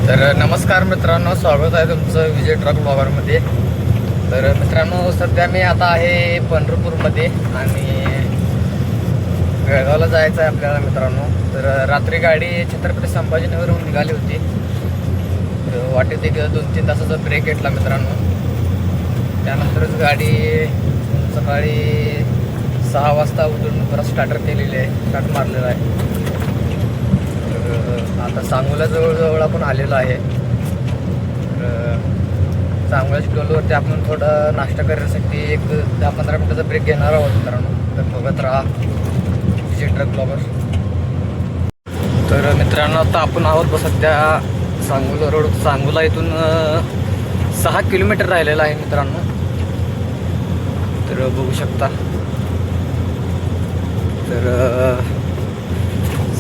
तर नमस्कार मित्रांनो, स्वागत आहे तुमचं विजय ट्रक ब्लॉगरमध्ये. तर मित्रांनो, सध्या मी आता आहे पंढरपूरमध्ये आणि बेळगावला जायचं आहे आपल्याला मित्रांनो. तर रात्री गाडी छत्रपती संभाजीनगरहून निघाली होती. वाटेत एक 2-3 तासाचा ब्रेक घेतला मित्रांनो. त्यानंतरच गाडी सकाळी 6 वाजता उतरून परत स्टार्टर केलेली आहे, स्टार्ट मारलेला आहे. आता सांगोला जवळजवळ आपण आलेलो आहे. सांगोला स्टॉलवरती आपण थोडं नाश्ता करण्यासाठी एक 10-15 मिनिटाचा ब्रेक घेणार आहोत मित्रांनो. तर बघत राहा विजय ट्रक ब्लॉगर. तर मित्रांनो, आता आपण आहोत सध्या सांगोला रोड. सांगोला इथून 6 किलोमीटर राहिलेला आहे मित्रांनो. तर बघू शकता. तर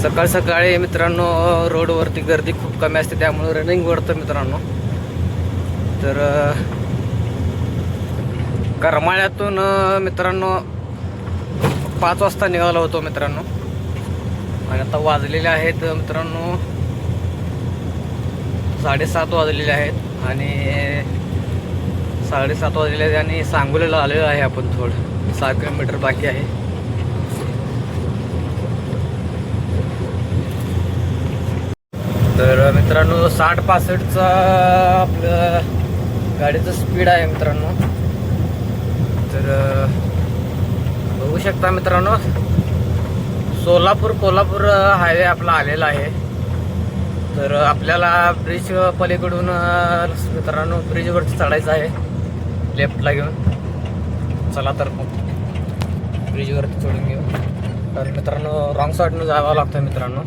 सकाळ सकाळी मित्रांनो रोडवरती गर्दी खूप कमी असते, त्यामुळे रनिंग वाढतं मित्रांनो. तर करमाळ्यातून मित्रांनो 5 वाजता निघालो होतो मित्रांनो. आणि आता वाजलेले आहेत मित्रांनो 7:30 वाजलेले आहेत. आणि 7:30 वाजलेले आहेत आणि सांगोल्याला आलेलो आहे आपण. थोडं 6 किलोमीटर बाकी आहे. तर मित्रांनो 60-65चा आपलं गाडीचं स्पीड आहे मित्रांनो. तर बघू शकता मित्रांनो, कोल्हापूर हायवे आपला आलेला आहे. तर आपल्याला ब्रिज पलीकडून मित्रांनो ब्रिजवरती चढायचं आहे लेफ्टला घेऊन. चला तर मग ब्रिजवरती चढून घेऊ. तर मित्रांनो रॉंग साईडनं जावं लागतं मित्रांनो.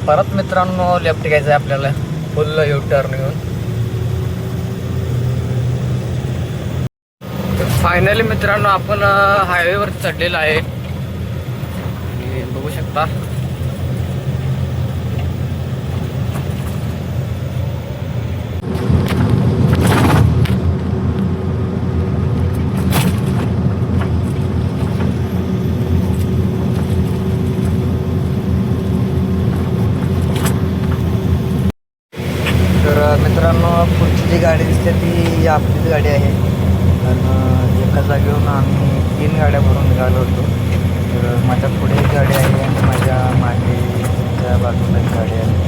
परत मित्रांनो लेफ्ट घ्यायचं आहे आपल्याला, फुल यू टर्न घेऊन. फायनली मित्रांनो आपण हायवेवर चढलेला आहे. बघू शकता. तर मित्रांनो पुढची जी गाडी दिसते ती आपलीच गाडी आहे. आणि एका जागेवरून आम्ही 3 गाड्या भरून निघालो होतो. तर माझ्या पुढे एक गाडी आहे आणि माझ्या मागे बाजूला एक गाडी आहे.